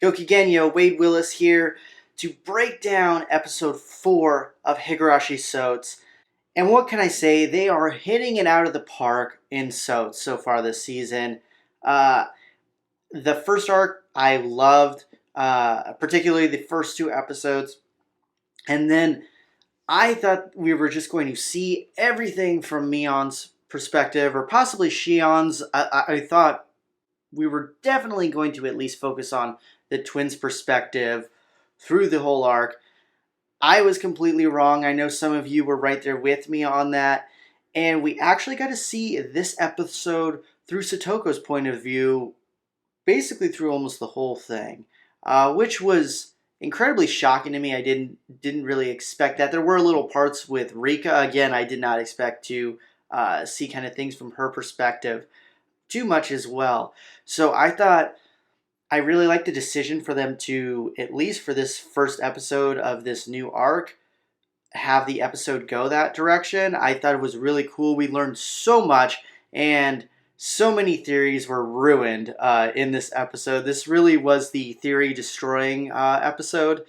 Gokigenyo, Wade Willis here to break down episode 4 of Higurashi Sotsu. And what can I say? They are hitting it out of the park in Sotsu so far this season. Uh, the first arc I loved, particularly the first two episodes. And then I thought we were just going to see everything from Mion's perspective, or possibly Shion's. I thought we were definitely going to at least focus on the twins' perspective through the whole arc. I was completely wrong. I know some of you were right there with me on that. And we actually got to see this episode through Satoko's point of view, basically through almost the whole thing, which was incredibly shocking to me. I didn't really expect that. There were little parts with Rika. Again, I did not expect to see kind of things from her perspective too much as well. So I thought I really liked the decision for them to, at least for this first episode of this new arc, have the episode go that direction. I thought it was really cool. We learned so much, and so many theories were ruined in this episode. This really was the theory destroying episode.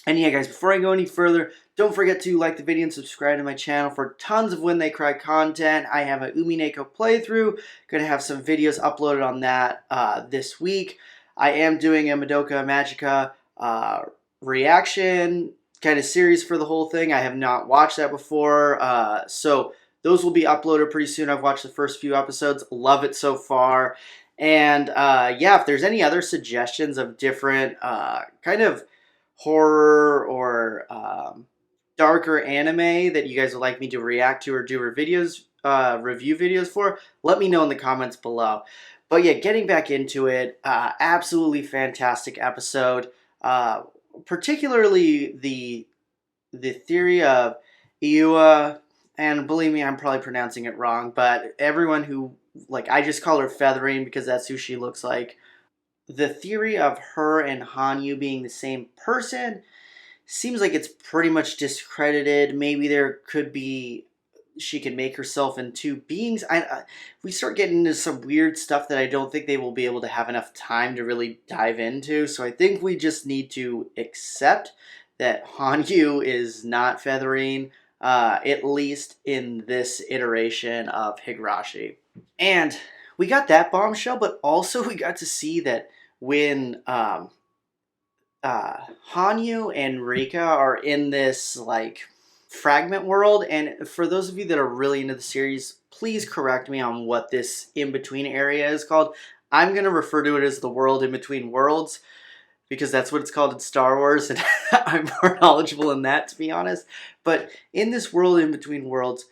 And yeah, guys, before I go any further, don't forget to like the video and subscribe to my channel for tons of When They Cry content. I have a Umineko playthrough. Going to have some videos uploaded on that this week. I am doing a Madoka Magica reaction kind of series for the whole thing. I have not watched that before. So those will be uploaded pretty soon. I've watched the first few episodes. Love it so far. And yeah, if there's any other suggestions of different kind of horror or darker anime that you guys would like me to react to or do review videos for, let me know in the comments below. But yeah, getting back into it, absolutely fantastic episode. Particularly the theory of Iua, and believe me, I'm probably pronouncing it wrong, but everyone who, like, I just call her Feathering because that's who she looks like. The theory of her and Hanyu being the same person seems like it's pretty much discredited. Maybe there could be, she can make herself in two beings. We start getting into some weird stuff that I don't think they will be able to have enough time to really dive into. So I think we just need to accept that Hanyu is not Feathering, at least in this iteration of Higurashi. And we got that bombshell, but also we got to see that when Hanyu and Rika are in this like fragment world, and for those of you that are really into the series, please correct me on what this in-between area is called. I'm going to refer to it as the world in between worlds because that's what it's called in Star Wars, and I'm more knowledgeable in that, to be honest. But in this world in between worlds,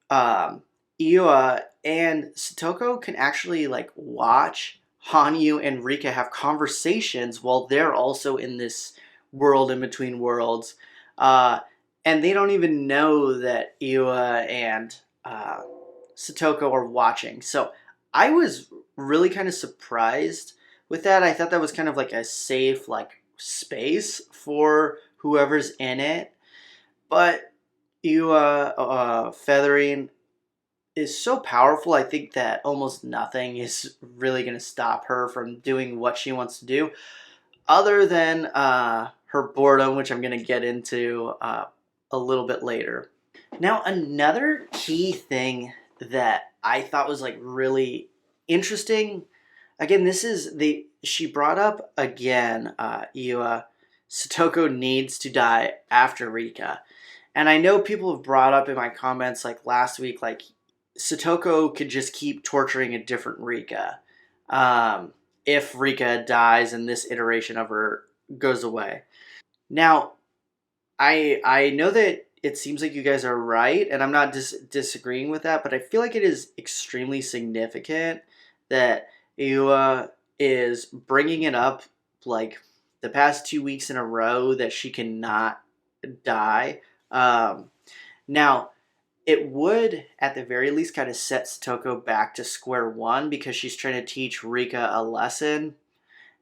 Iua and Satoko can actually like watch Hanyu and Rika have conversations while they're also in this world in between worlds. And they don't even know that Iua and Satoko are watching. So I was really kind of surprised with that. I thought that was kind of like a safe like space for whoever's in it. But Iua Feathering is so powerful. I think that almost nothing is really going to stop her from doing what she wants to do, other than her boredom, which I'm going to get into a little bit later. Now, another key thing that I thought was like really interesting. Again, this is she brought up again, Iua, Satoko needs to die after Rika. And I know people have brought up in my comments like last week, like, Satoko could just keep torturing a different Rika if Rika dies and this iteration of her goes away. Now, I know that it seems like you guys are right, and I'm not disagreeing with that, but I feel like it is extremely significant that Iua is bringing it up like the past 2 weeks in a row that she cannot die. Now, it would, at the very least, kind of set Satoko back to square one because she's trying to teach Rika a lesson.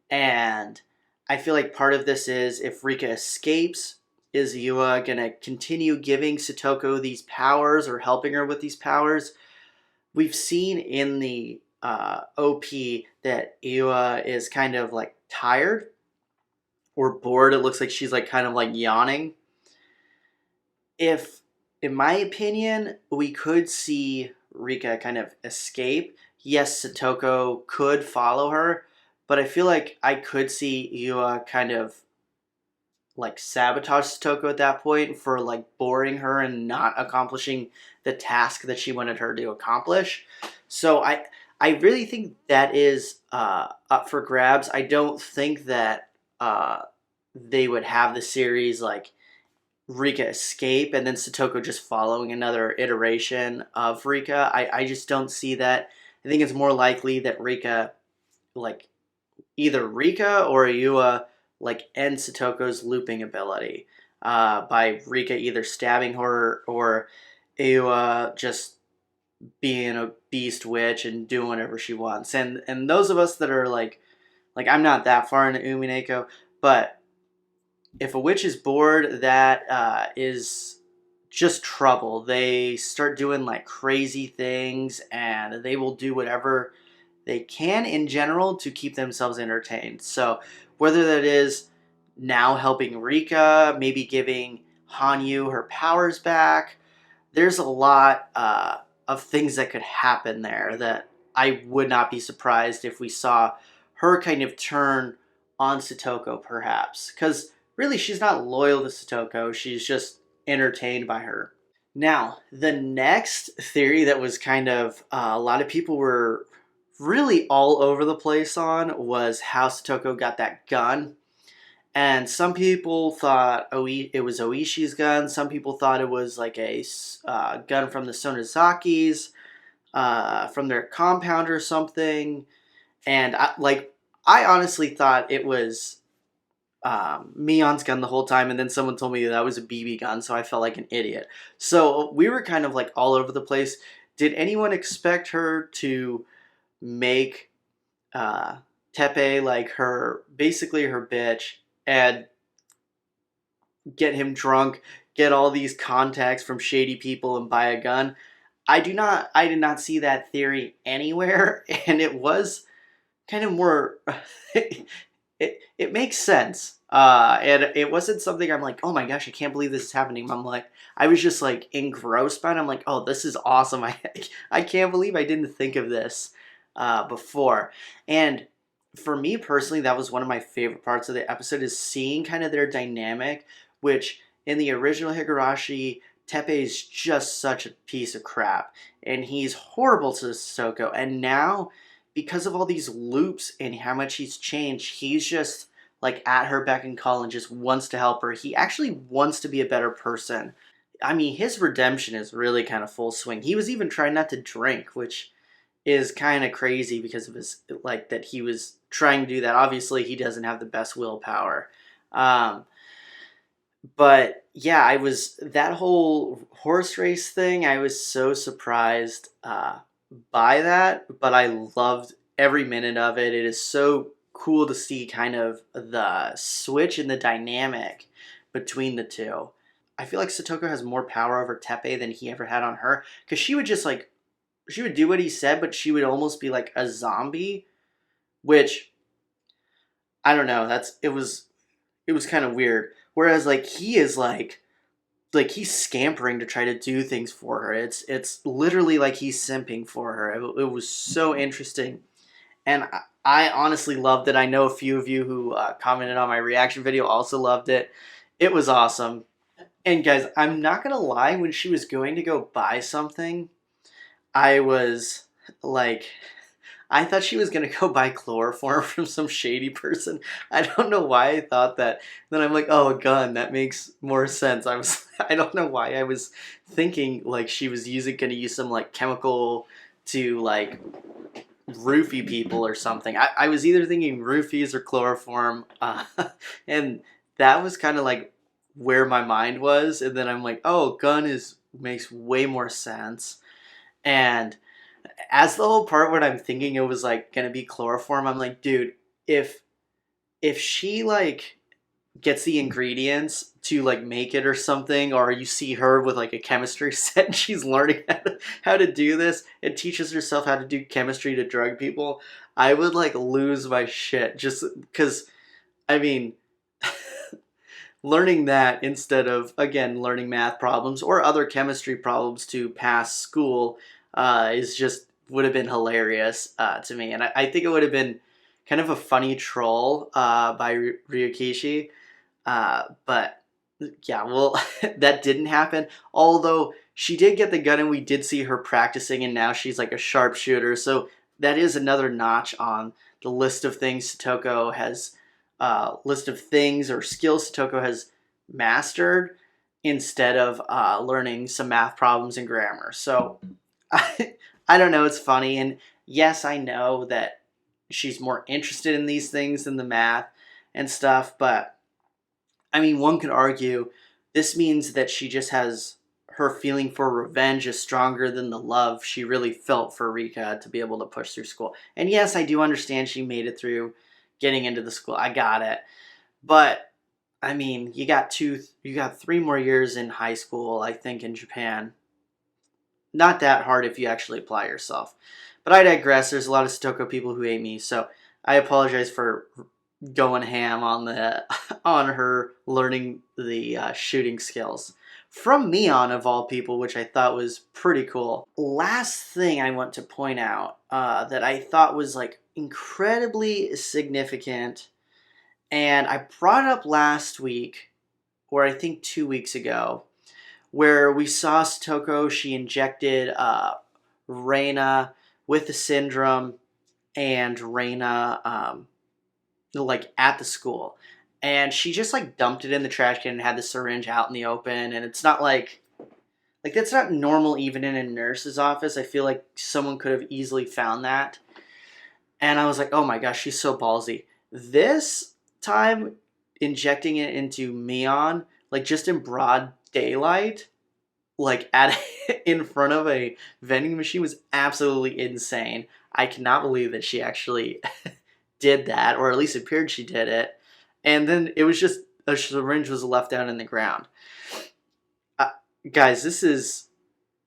And I feel like part of this is if Rika escapes, is Iua going to continue giving Satoko these powers or helping her with these powers? We've seen in the OP that Iua is kind of like tired or bored. It looks like she's like kind of like yawning. If, in my opinion, we could see Rika kind of escape, yes, Satoko could follow her, but I feel like I could see Yua kind of like sabotage Satoko at that point for like boring her and not accomplishing the task that she wanted her to accomplish. So I really think that is up for grabs. I don't think that they would have the series like Rika escape and then Satoko just following another iteration of Rika. I just don't see that. I think it's more likely that Rika, like either Rika or Ayua, like end Satoko's looping ability by Rika either stabbing her or Ayua just being a beast witch and doing whatever she wants. And those of us that are like I'm not that far into Umineko, but if a witch is bored, that is just trouble. They start doing like crazy things and they will do whatever they can in general to keep themselves entertained. So whether that is now helping Rika, maybe giving Hanyu her powers back, there's a lot of things that could happen there that I would not be surprised if we saw her kind of turn on Satoko, perhaps. Because really, she's not loyal to Satoko, she's just entertained by her. Now, the next theory that was kind of a lot of people were really all over the place on was how Satoko got that gun. And some people thought it was Oishi's gun. Some people thought it was like a gun from the Sonozakis, from their compound or something. And I honestly thought it was Mion's gun the whole time, and then someone told me that was a BB gun, so I felt like an idiot. So we were kind of like all over the place. Did anyone expect her to make Tepe like her, basically her bitch, and get him drunk, get all these contacts from shady people, and buy a gun? I did not see that theory anywhere, and it was kind of more it makes sense. And it wasn't something I'm like, oh my gosh, I can't believe this is happening. I'm like, I was just like engrossed by it. I'm like, oh, this is awesome. I can't believe I didn't think of this before. And for me personally, that was one of my favorite parts of the episode, is seeing kind of their dynamic, which in the original Higurashi, Tepe is just such a piece of crap, and he's horrible to Soko. And now, because of all these loops and how much he's changed, he's just like at her beck and call and just wants to help her. He actually wants to be a better person. I mean, his redemption is really kind of full swing. He was even trying not to drink, which is kind of crazy because of his, like, that he was trying to do that. Obviously, he doesn't have the best willpower. Um, but yeah, I was, that whole horse race thing, I was so surprised by that, but I loved every minute of it. It is so cool to see kind of the switch in the dynamic between the two. I feel like Satoko has more power over Tepe than he ever had on her, because she would just like, she would do what he said, but she would almost be like a zombie, which I don't know. It was kind of weird. Whereas like he is like he's scampering to try to do things for her. It's literally like he's simping for her. It was so interesting, and I honestly loved it. I know a few of you who commented on my reaction video also loved it. It was awesome. And guys, I'm not gonna lie. When she was going to go buy something, I was like, I thought she was gonna go buy chloroform from some shady person. I don't know why I thought that. Then I'm like, oh, a gun. That makes more sense. I don't know why I was thinking like she was gonna use some like chemical to like roofie people or something. I was either thinking roofies or chloroform, and that was kind of like where my mind was. And then I'm like, oh, gun is makes way more sense. And as the whole part when I'm thinking it was like gonna be chloroform, I'm like, dude, if she like gets the ingredients to like make it or something, or you see her with like a chemistry set and she's learning how to do this and teaches herself how to do chemistry to drug people, I would like lose my shit just because, I mean, learning that instead of, again, learning math problems or other chemistry problems to pass school is just would have been hilarious to me. And I think it would have been kind of a funny troll by Ryukishi. But yeah, well, that didn't happen. Although she did get the gun and we did see her practicing, and now she's like a sharpshooter. So that is another notch on the list of things Satoko has, list of things or skills Satoko has mastered instead of learning some math problems and grammar. So I don't know. It's funny. And yes, I know that she's more interested in these things than the math and stuff, but I mean, one could argue this means that she just has her feeling for revenge is stronger than the love she really felt for Rika to be able to push through school. And yes, I do understand she made it through getting into the school. I got it. But I mean, you got 3 more years in high school, I think, in Japan. Not that hard if you actually apply yourself. But I digress. There's a lot of Stoko people who hate me, so I apologize for going ham on the on her learning the shooting skills from Mion of all people, which I thought was pretty cool. Last thing I want to point out that I thought was like incredibly significant, and I brought it up last week, or I think 2 weeks ago, where we saw Stoko. She injected Reina with the syndrome, and Reina like at the school, and she just like dumped it in the trash can and had the syringe out in the open. And it's not like that's not normal even in a nurse's office. I feel like someone could have easily found that. And I was like, oh my gosh, she's so ballsy. This time, injecting it into Mion, like just in broad daylight, like at in front of a vending machine, was absolutely insane. I cannot believe that she actually did that, or at least appeared she did it. And then it was just a syringe was left down in the ground. Uh, Guys, this is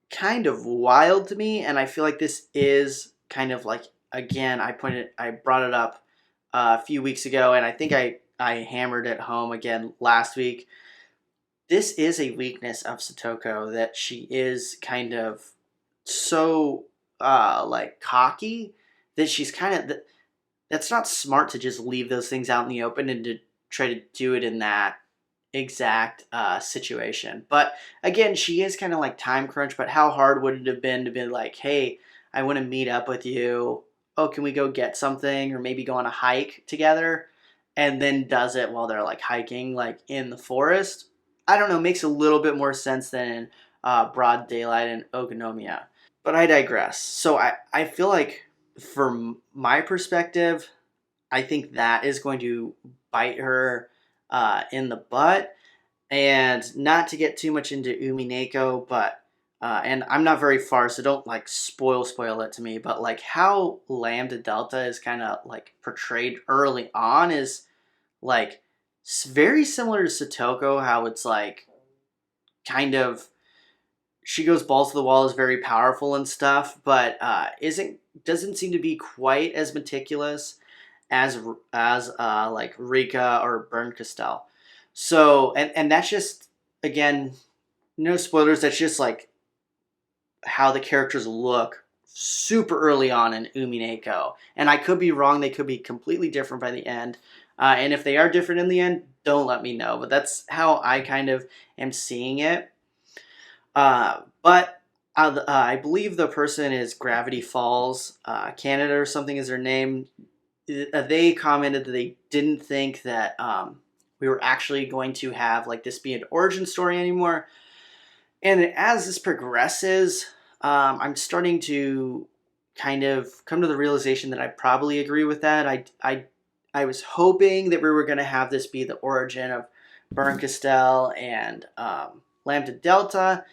kind of wild to me, and I feel like this is kind of like, again, I brought it up a few weeks ago, and I think I hammered it home again last week. This is a weakness of Satoko, that she is kind of so like cocky that she's kind of that's not smart to just leave those things out in the open and to try to do it in that exact situation. But again, she is kind of like time crunch. But how hard would it have been to be like, hey, I want to meet up with you. Oh, can we go get something, or maybe go on a hike together? And then does it while they're like hiking, like in the forest. I don't know. Makes a little bit more sense than in broad daylight and Okonomiya. But I digress. So I feel like, from my perspective, I think that is going to bite her in the butt. And not to get too much into Umineko, but and I'm not very far, so don't like spoil it to me. But like how Lambda Delta is kind of like portrayed early on is like very similar to Satoko. How it's like kind of she goes balls to the wall, is very powerful and stuff, but isn't doesn't seem to be quite as meticulous as like Rika or Burn Castell. So and that's just, again, no spoilers. That's just like how the characters look super early on in Umineko. And I could be wrong. They could be completely different by the end. And if they are different in the end, don't let me know. But that's how I kind of am seeing it. But I believe the person is Gravity Falls, Canada or something is their name. They commented that they didn't think that we were actually going to have like this be an origin story anymore. And as this progresses, I'm starting to kind of come to the realization that I probably agree with that. I was hoping that we were going to have this be the origin of Burn Castell and Lambda Delta.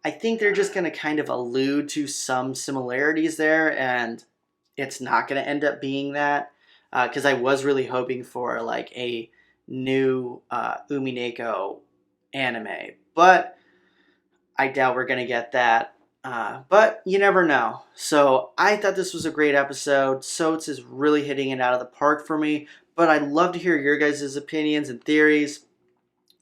I think they're just going to kind of allude to some similarities there, and it's not going to end up being that, because I was really hoping for like a new Umineko anime. But I doubt we're going to get that. But you never know. So I thought this was a great episode. Soates is really hitting it out of the park for me. But I'd love to hear your guys' opinions and theories.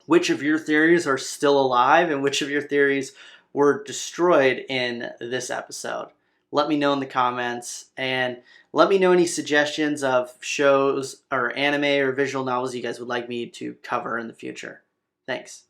Which of your theories are still alive and which of your theories were destroyed in this episode? Let me know in the comments, and let me know any suggestions of shows or anime or visual novels you guys would like me to cover in the future. Thanks.